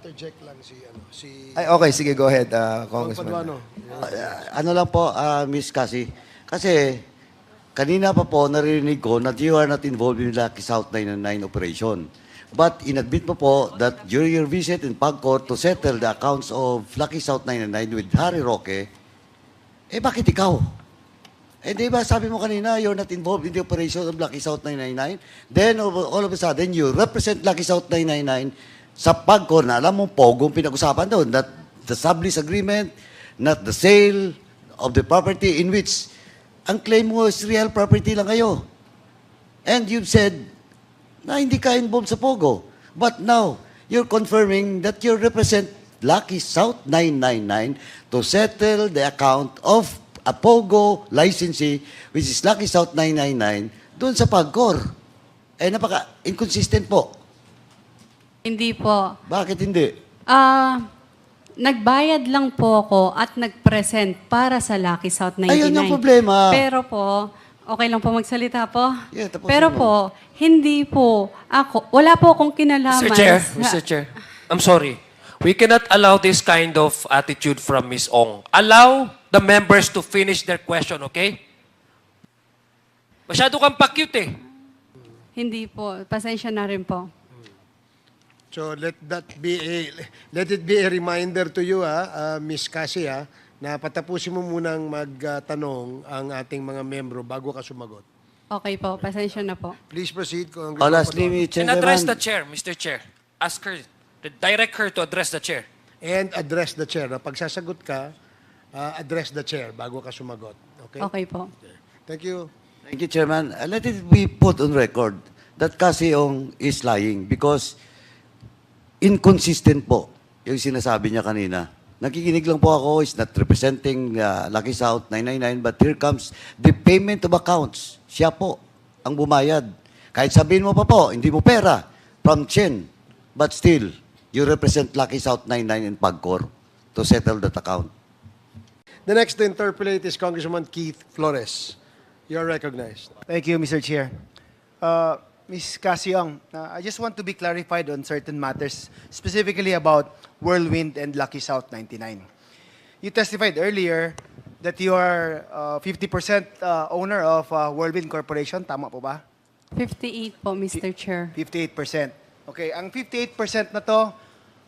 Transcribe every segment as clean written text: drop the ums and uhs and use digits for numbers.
interject lang si Ay, okay, sige, go ahead, Juan Congressman. Paduano. Ano lang po, Miss Cassie, kasi kanina pa po narinig ko that you are not involved in Lucky South 999 operation. But inadmit mo po that during your visit in Pagcor to settle the accounts of Lucky South 999 with Harry Roque, bakit ikaw? Di ba sabi mo kanina, you're not involved in the operation of Lucky South 999? Then all of a sudden, you represent Lucky South 999 sa Pagcor na alam mo, pogong pinag-usapan doon, that the sublease agreement, not the sale of the property in which ang claim mo is real property lang kayo. And you've said na hindi ka involved sa Pogo. But now, you're confirming that you represent Lucky South 999 to settle the account of a Pogo licensee, which is Lucky South 999, doon sa Pagcor. Napaka-inconsistent po. Hindi po. Bakit hindi? Nagbayad lang po ako at nag-present para sa Lucky South 99. Ayun yung problema. Pero po, okay lang po magsalita po? Yeah, tapusin Pero mo. po, hindi po ako, wala po akong kinalaman. Mr. Chair, I'm sorry. We cannot allow this kind of attitude from Ms. Ong. Allow the members to finish their question, okay? Masyado kang pa-cute eh. Hindi po. Pasensya na rin po. So let it be a reminder to you, Miss Cassie, na patapusin mo munang magtanong ang ating mga membro bago ka sumagot. Okay po. Pasensya na po. Please proceed, Oh, Congressman lastly, Paduano. And address the chair, Mr. Chair. Ask her, direct her to address the chair. And address the chair. Pag sasagot ka, address the chair bago ka sumagot. Okay? Okay po. Thank you. Thank you, Chairman. Let it be put on record that Kasiong is lying because inconsistent po yung sinasabi niya kanina. Nakikinig lang po ako, is not representing Lucky South 999, but here comes the payment of accounts. Siya po ang bumayad. Kahit sabihin mo pa po, hindi mo pera from Chen, but still, you represent Lucky South 99 in Pagcor to settle that account. The next to interpolate is Congressman Keith Flores. You're recognized. Thank you, Mr. Chair. Ms. Casiong, I just want to be clarified on certain matters, specifically about Whirlwind and Lucky South 99. You testified earlier that you are 50% owner of Whirlwind Corporation. Tama po ba? 58 po, Mr. Chair. 58%. Okay, ang 58% na to,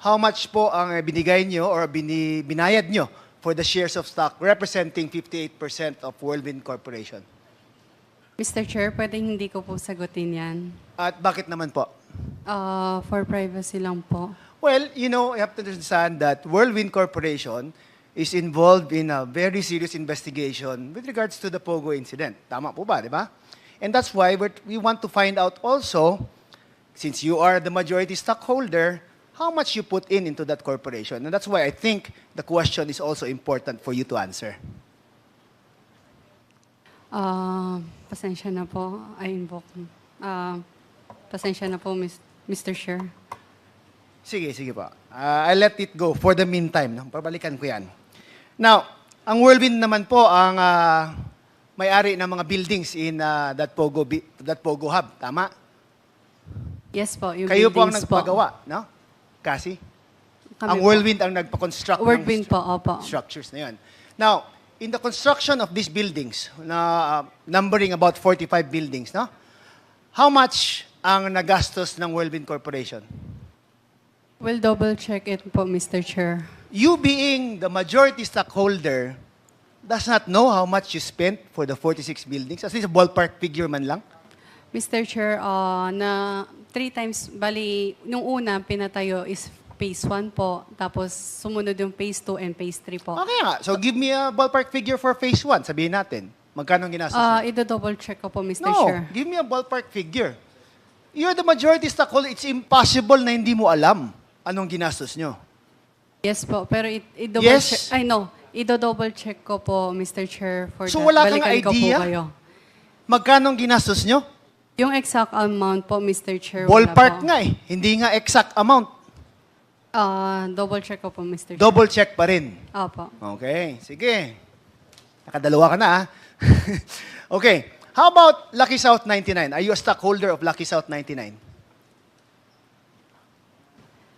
how much po ang binigay nyo or binayad nyo for the shares of stock representing 58% of Whirlwind Corporation? Mr. Chair, pwedeng hindi ko po sagutin yan. At bakit naman po? For privacy lang po. Well, you know, you have to understand that Whirlwind Corporation is involved in a very serious investigation with regards to the Pogo incident. Tama po ba, di ba? And that's why we want to find out also, since you are the majority stockholder, how much you put into that corporation. And that's why I think the question is also important for you to answer. Pasensya na po. I invoke. Pasensya na po, Mr. Chair. Sige po. I'll let it go for the meantime. No? Pabalikan ko yan. Now, ang Whirlwind naman po ang may-ari ng mga buildings in that Pogo Hub. Tama? Yes po, yung Kayo po ang buildings nagpagawa, no? Kasi? Kami Ang po. Whirlwind ang nagpa-construct Whirlwind po, opo. structures na yun. Now, in the construction of these buildings, na numbering about 45 buildings, no? How much ang nagastos ng Whirlwind Corporation? We'll double check it po, Mr. Chair. You being the majority stockholder does not know how much you spent for the 46 buildings? At least a ballpark figure man lang? Mr. Chair, na 3 times, bali, nung una pinatayo is phase 1 po, tapos sumunod yung phase 2 and phase 3 po. Okay nga. So give me a ballpark figure for phase 1. Sabihin natin. Magkano ang ginastos niyo? Ito-double check ko po, Mr. No, Chair. give me a ballpark figure. You're the majority stockholder. It's impossible na hindi mo alam anong ginastos nyo. Yes po, pero i-double Yes? check, i-double check ko po, Mr. Chair, for So that. wala kang Balikan ko po idea? kayo. Magkano ang ginastos nyo? Yung exact amount po, Mr. Chair, wala Ballpark po. nga eh. Hindi nga exact amount. Double check ko po, Mr. Chair. Double check pa rin. Opo. Okay, sige. Nakadalawa ka na ah. Okay. How about Lucky South 99? Are you a stockholder of Lucky South 99?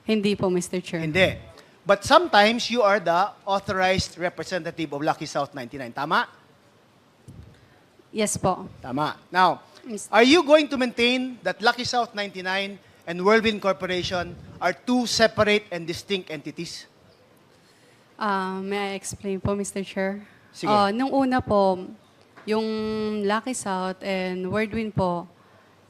Hindi po, Mr. Chair. Hindi. But sometimes you are the authorized representative of Lucky South 99. Tama? Yes po. Tama. Now, are you going to maintain that Lucky South 99 and Whirlwind Corporation are two separate and distinct entities? May I explain po, Mr. Chair? Sige. Nung una po, yung Lucky South and Wordwin po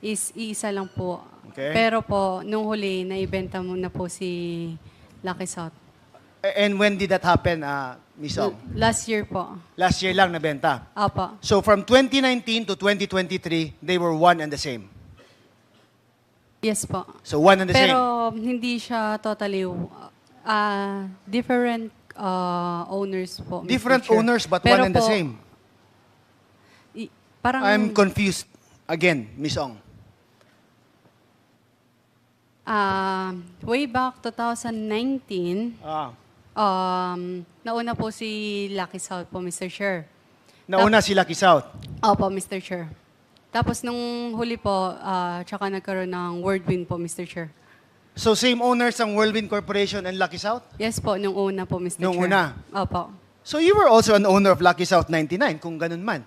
is iisa lang po. Okay. Pero po, nung huli, naibenta mo na po si Lucky South. And when did that happen, Ms. Ong? Last year po. Last year lang nabenta. Apo. So from 2019 to 2023, they were one and the same. Yes po. So one and the same. Pero hindi siya totally different owners po, Mr. Different Chair. owners but Pero one and the po, same. Parang I'm confused again, Ms. Ong. way back 2019, nauna po si Lucky South po, Mr. Chair. Nauna si Lucky South. Opo, Mr. Chair. Tapos nung huli po, tsaka nagkaroon ng Wordwin po, Mr. Chair. So same owners ang Whirlwind Corporation and Lucky South? Yes po, nung una po, Mr. Nung Chair. una? Opo. So you were also an owner of Lucky South 99, kung ganun man.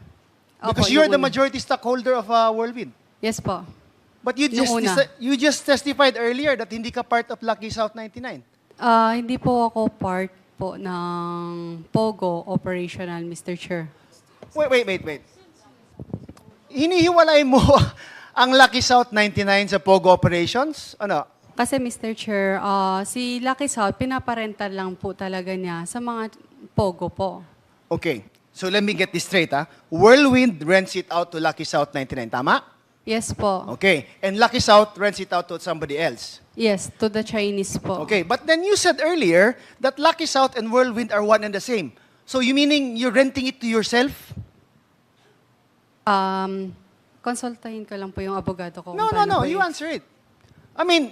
Because Opo, you're nung the una. majority stockholder of Whirlwind. Yes po. But you Nung una. you just testified earlier that hindi ka part of Lucky South 99. Hindi po ako part po ng POGO operational, Mr. Chair. Wait. Hinihiwalay mo ang Lucky South 99 sa Pogo Operations? Ano? Kasi Mr. Chair, si Lucky South, pinaparental lang po talaga niya sa mga POGO po. Okay. So let me get this straight, ha? Whirlwind rents it out to Lucky South 99, tama? Yes po. Okay. And Lucky South rents it out to somebody else. Yes, to the Chinese po. Okay. But then you said earlier that Lucky South and Whirlwind are one and the same. So you meaning you're renting it to yourself? Konsultahin ko lang po yung abogado ko. No. kung paano po You yun. answer it. I mean,